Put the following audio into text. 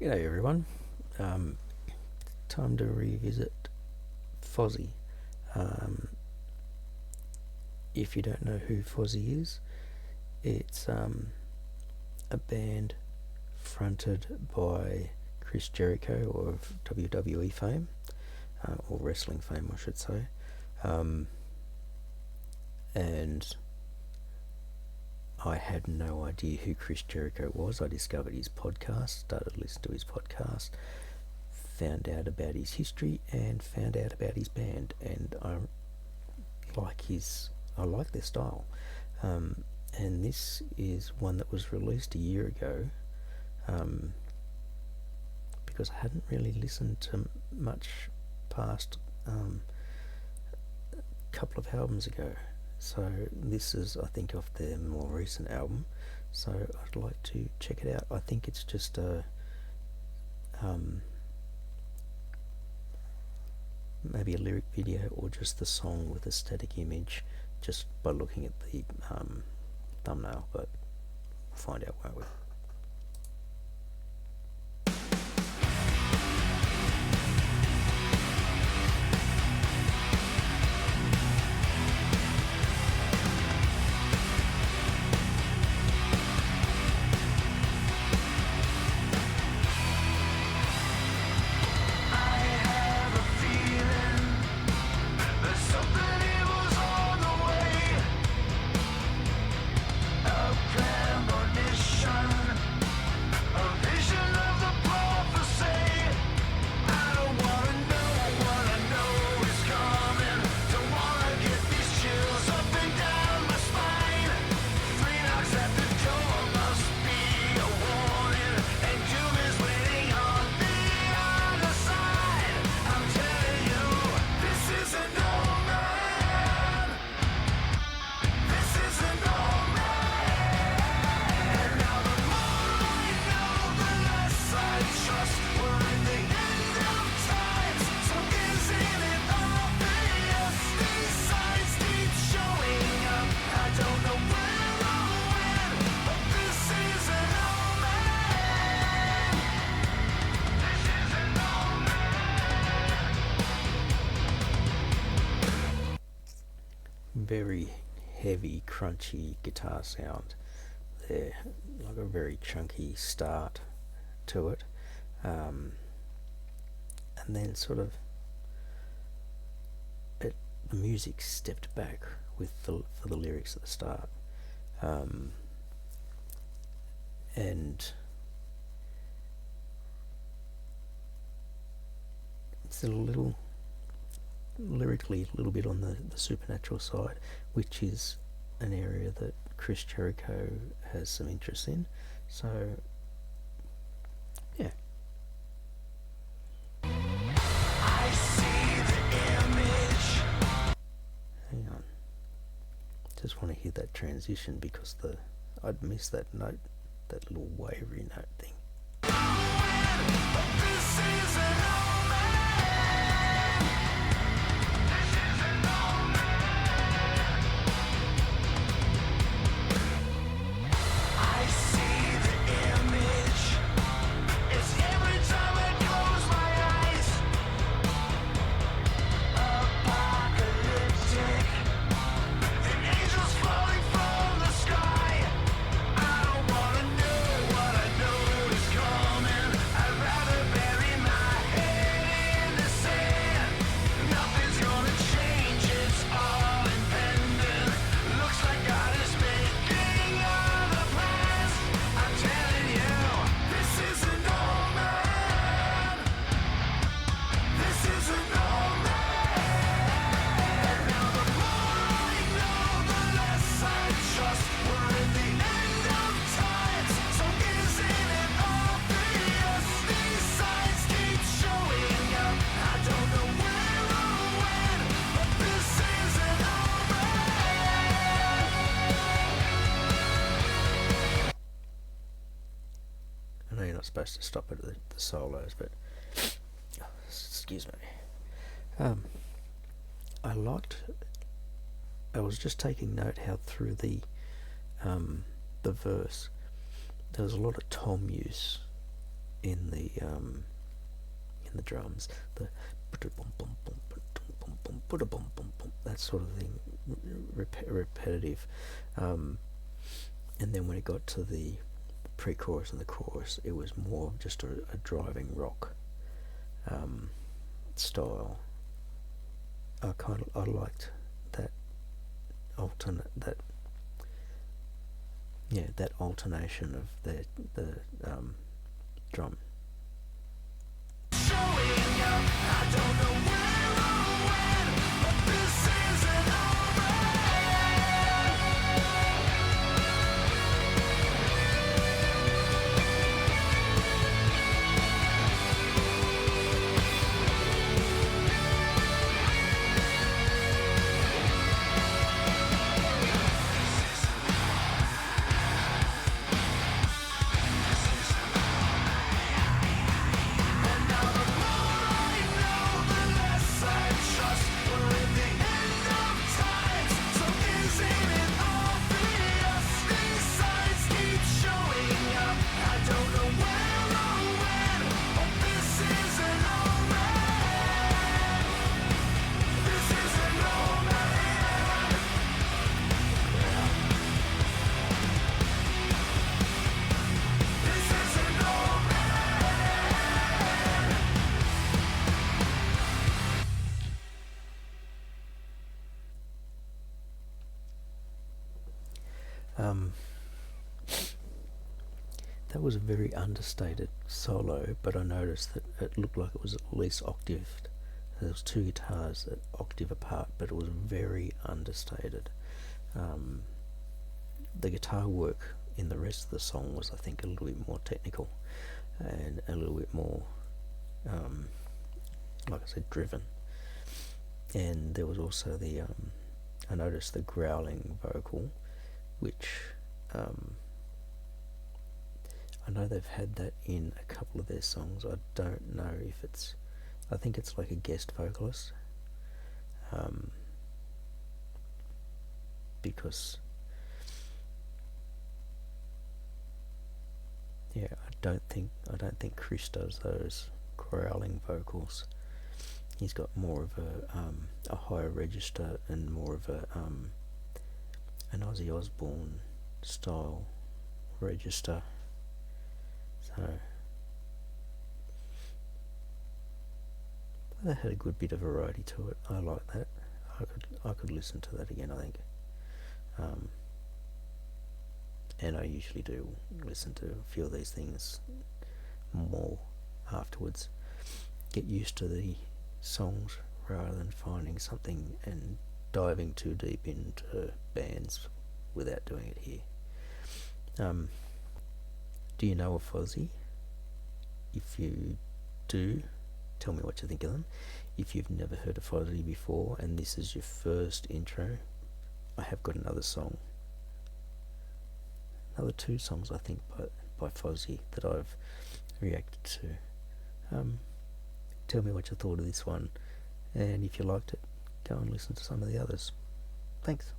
G'day everyone. Um, Time to revisit Fozzy. Um, if you don't know who Fozzy is, it's a band fronted by Chris Jericho of WWE fame, or wrestling fame, I should say. Um, and I had no idea who Chris Jericho was. I discovered his podcast, started listening to his podcast, found out about his history, and found out about his band, and I like their style. And this is one that was released a year ago, um, because I hadn't really listened to much past a couple of albums ago. So this is, I think, off their more recent album. So I'd like to check it out. I think it's just a maybe a lyric video or just the song with a static image, just by looking at the thumbnail. But we'll find out, won't we? Very heavy, crunchy guitar sound there, like a very chunky start to it, and then sort of the music stepped back for the lyrics at the start, and it's a little lyrically a little bit on the supernatural side, which is an area that Chris Jericho has some interest in. So, yeah. I see the image. Hang on. Just want to hear that transition because I'd missed that note, that little wavery note thing. This is an supposed to stop at the solos, but excuse me. I liked. I was just taking note how through the verse there was a lot of tom use, in the drums, the that sort of thing, repetitive. And then when it got to the pre-chorus and the chorus, it was more just a driving rock style. I liked that that alternation of the drum. I don't know where or when, but this isn't that was a very understated solo, but I noticed that it looked like it was at least octaved. There was two guitars at octave apart, but it was very understated. The guitar work in the rest of the song was, I think, a little bit more technical and a little bit more, like I said, driven. And there was also I noticed the growling vocal, which I know they've had that in a couple of their songs. I don't know if I think it's like a guest vocalist, because I don't think Chris does those growling vocals. He's got more of a higher register and more of an Ozzy Osbourne style register. So that had a good bit of variety to it. I like that. I could listen to that again, I think. And I usually do listen to a few of these things more afterwards. Get used to the songs rather than finding something and diving too deep into bands without doing it here. Do you know a Fozzy? If you do, tell me what you think of them. If you've never heard of Fozzy before and this is your first intro, I have got another two songs I think by Fozzy that I've reacted to. Tell me what you thought of this one, and if you liked it, go and listen to some of the others. Thanks.